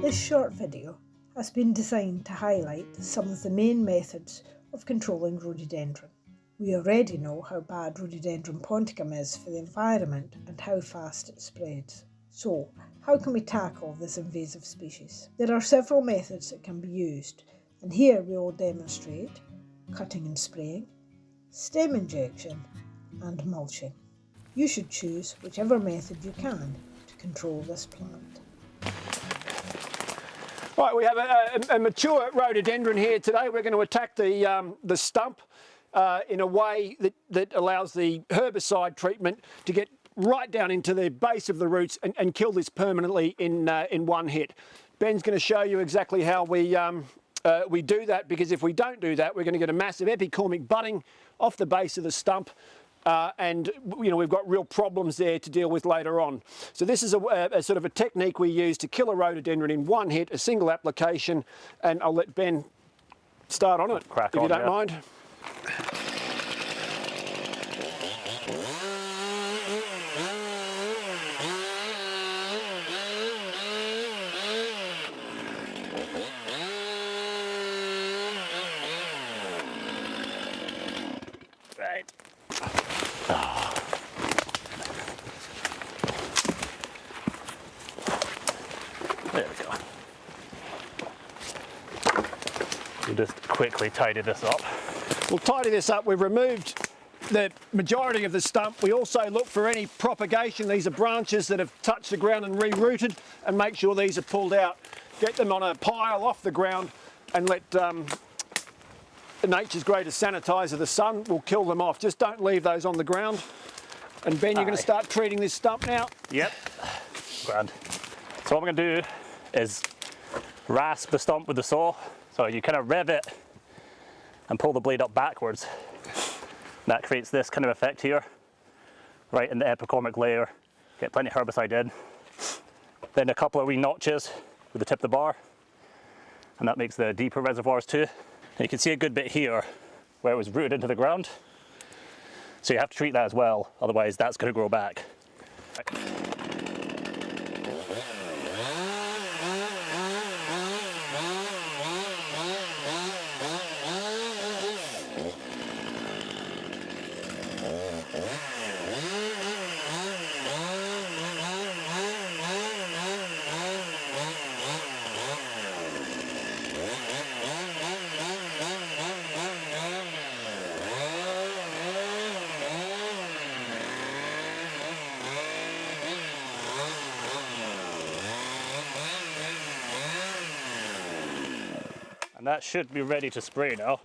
This short video has been designed to highlight some of the main methods of controlling rhododendron. We already know how bad Rhododendron ponticum is for the environment and how fast it spreads. So, how can we tackle this invasive species? There are several methods that can be used, and here we will demonstrate cutting and spraying, stem injection, and mulching. You should choose whichever method you can to control this plant. Right, we have a mature rhododendron here today. We're going to attack the stump in a way that allows the herbicide treatment to get right down into the base of the roots and kill this permanently in one hit. Ben's going to show you exactly how we do that, because if we don't do that, we're going to get a massive epicormic budding off the base of the stump. And we've got real problems there to deal with later on. So this is a sort of a technique we use to kill a rhododendron in one hit, a single application, and I'll let Ben start on it, if you don't mind. Right. There we go. We'll just quickly tidy this up. We'll tidy this up. We've removed the majority of the stump. We also look for any propagation. These are branches that have touched the ground and re-rooted, and make sure these are pulled out. Get them on a pile off the ground and let nature's greatest sanitizer, the sun, will kill them off. Just don't leave those on the ground. And Ben, you're going to start treating this stump now? Yep. Grand. So what I'm going to do is rasp the stump with the saw. So you kind of rev it and pull the blade up backwards. That creates this kind of effect here, right in the epicormic layer. Get plenty of herbicide in. Then a couple of wee notches with the tip of the bar, and that makes the deeper reservoirs too. And you can see a good bit here where it was rooted into the ground. So you have to treat that as well, otherwise that's going to grow back. And that should be ready to spray now.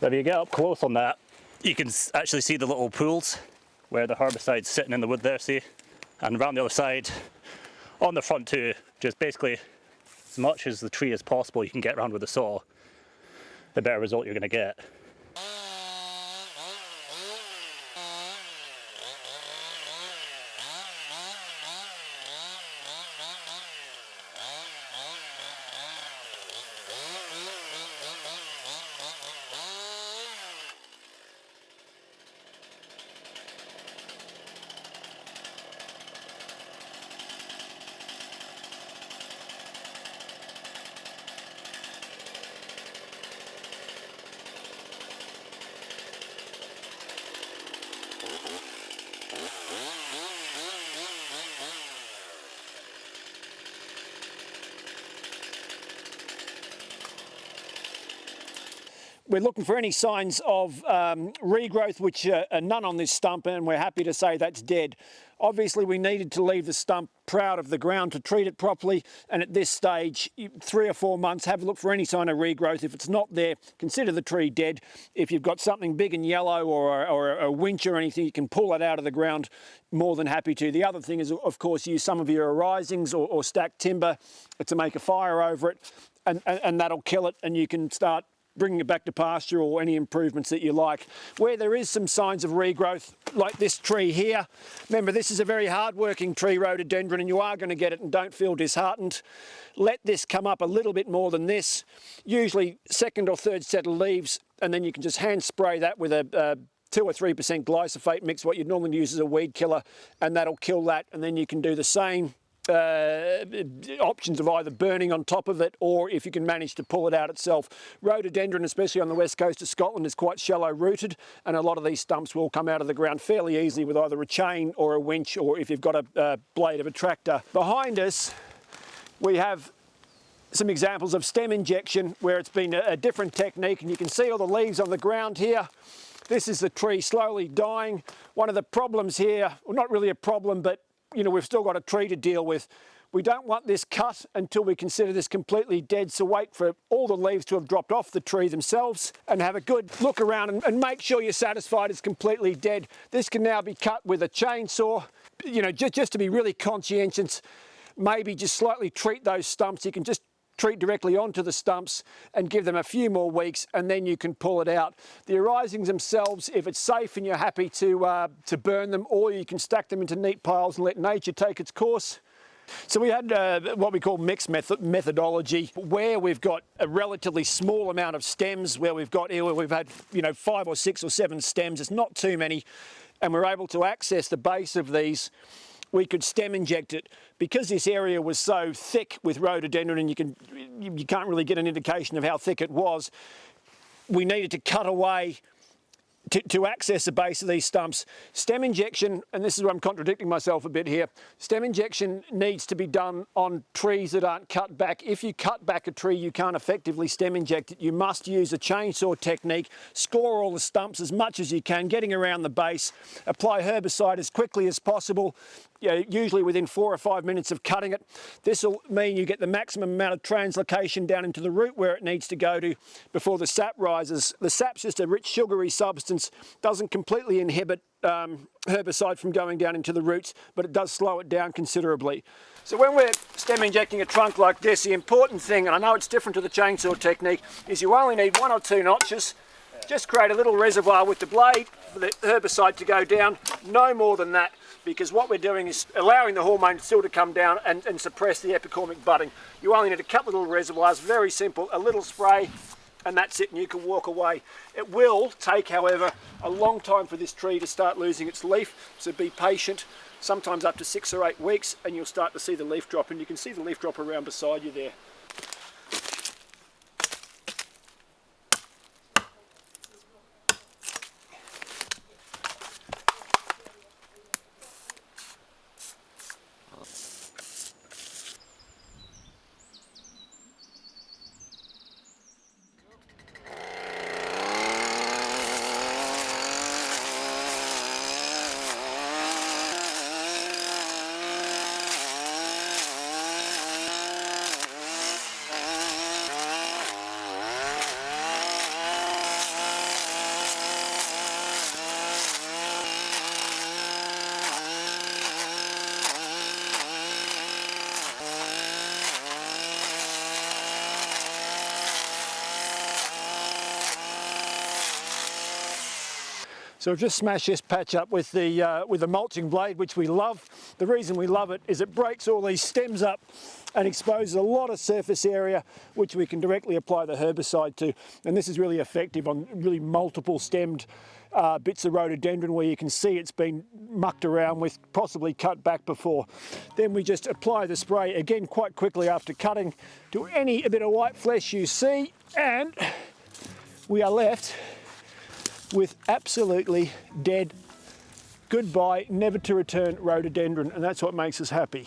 If you get up close on that, you can actually see the little pools where the herbicide's sitting in the wood there, see? And around the other side, on the front too, just basically as much as the tree as possible you can get around with the saw, the better result you're going to get. We're looking for any signs of regrowth, which are none on this stump, and we're happy to say that's dead. Obviously we needed to leave the stump proud of the ground to treat it properly, and at this stage, 3 or 4 months, have a look for any sign of regrowth. If it's not there, consider the tree dead. If you've got something big and yellow or a winch or anything, you can pull it out of the ground, more than happy to. The other thing is, of course, use some of your arisings or stacked timber to make a fire over it, and that'll kill it, and you can start bringing it back to pasture or any improvements that you like. Where there is some signs of regrowth, like this tree here, remember this is a very hard-working tree, rhododendron, and you are going to get it, and don't feel disheartened. Let this come up a little bit more than this, usually second or third set of leaves, and then you can just hand spray that with a 2 or 3% glyphosate mix, what you'd normally use as a weed killer, and that'll kill that. And then you can do the same options of either burning on top of it, or if you can manage to pull it out itself. Rhododendron, especially on the west coast of Scotland, is quite shallow rooted, and a lot of these stumps will come out of the ground fairly easily with either a chain or a winch, or if you've got a blade of a tractor. Behind us we have some examples of stem injection where it's been a different technique, and you can see all the leaves on the ground here. This is the tree slowly dying. One of the problems here, well, not really a problem, but you know, we've still got a tree to deal with. We don't want this cut until we consider this completely dead, so wait for all the leaves to have dropped off the tree themselves and have a good look around and make sure you're satisfied it's completely dead. This can now be cut with a chainsaw, you know, just to be really conscientious. Maybe just slightly treat those stumps. You can just treat directly onto the stumps and give them a few more weeks, and then you can pull it out. The arisings themselves, if it's safe and you're happy to burn them, or you can stack them into neat piles and let nature take its course. So we had what we call mixed methodology, where we've got a relatively small amount of stems, where we've had, you know, 5 or 6 or 7 stems. It's not too many, and we're able to access the base of these. We could stem inject it. Because this area was so thick with rhododendron, and you can't really get an indication of how thick it was, we needed to cut away to access the base of these stumps. Stem injection, and this is where I'm contradicting myself a bit here, stem injection needs to be done on trees that aren't cut back. If you cut back a tree, you can't effectively stem inject it. You must use a chainsaw technique, score all the stumps as much as you can, getting around the base, apply herbicide as quickly as possible, you know, usually within 4 or 5 minutes of cutting it. This will mean you get the maximum amount of translocation down into the root where it needs to go to before the sap rises. The sap's just a rich sugary substance, doesn't completely inhibit herbicide from going down into the roots, but it does slow it down considerably. So when we're stem injecting a trunk like this, the important thing, and I know it's different to the chainsaw technique, is you only need 1 or 2 notches. Just create a little reservoir with the blade for the herbicide to go down, no more than that, because what we're doing is allowing the hormone still to come down and suppress the epicormic budding. You only need a couple of little reservoirs, very simple, a little spray, and that's it, and you can walk away. It will take, however, a long time for this tree to start losing its leaf, so be patient, sometimes up to 6 or 8 weeks, and you'll start to see the leaf drop, and you can see the leaf drop around beside you there. So we've just smashed this patch up with the mulching blade, which we love. The reason we love it is it breaks all these stems up and exposes a lot of surface area which we can directly apply the herbicide to. And this is really effective on really multiple stemmed bits of rhododendron where you can see it's been mucked around with, possibly cut back before. Then we just apply the spray again quite quickly after cutting to any bit of white flesh you see, and we are left with absolutely dead, goodbye, never to return rhododendron, and that's what makes us happy.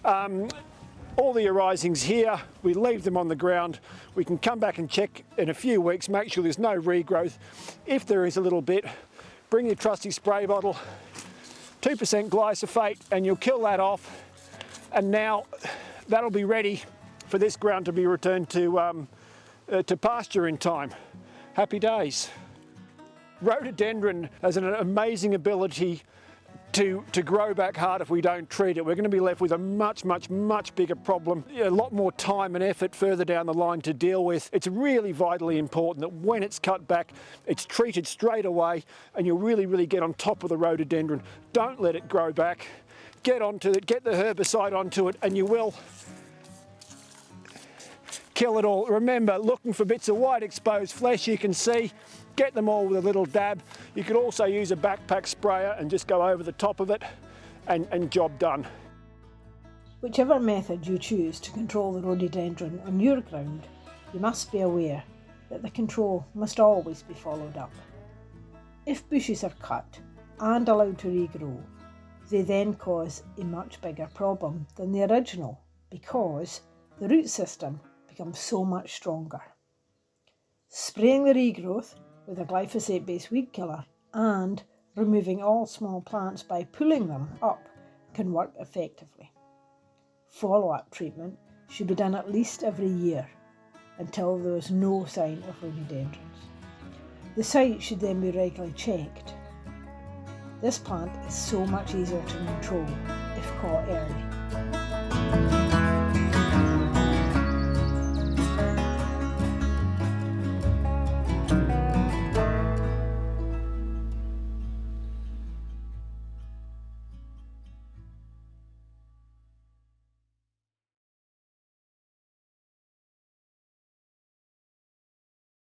All the arisings here, we leave them on the ground. We can come back and check in a few weeks, make sure there's no regrowth. If there is a little bit, bring your trusty spray bottle, 2% glyphosate, and you'll kill that off. And now that'll be ready for this ground to be returned to pasture in time. Happy days. Rhododendron has an amazing ability to grow back hard if we don't treat it. We're going to be left with a much bigger problem, a lot more time and effort further down the line to deal with. It's really vitally important that when it's cut back, it's treated straight away, and you'll really get on top of the rhododendron. Don't let it grow back. Get onto it, get the herbicide onto it, and you will kill it all. Remember, looking for bits of white exposed flesh you can see, get them all with a little dab. You could also use a backpack sprayer and just go over the top of it and job done. Whichever method you choose to control the rhododendron on your ground, you must be aware that the control must always be followed up. If bushes are cut and allowed to regrow, they then cause a much bigger problem than the original because the root system becomes so much stronger. Spraying the regrowth with a glyphosate-based weed killer and removing all small plants by pulling them up can work effectively. Follow-up treatment should be done at least every year until there is no sign of rhododendrons. The site should then be regularly checked. This plant is so much easier to control if caught early.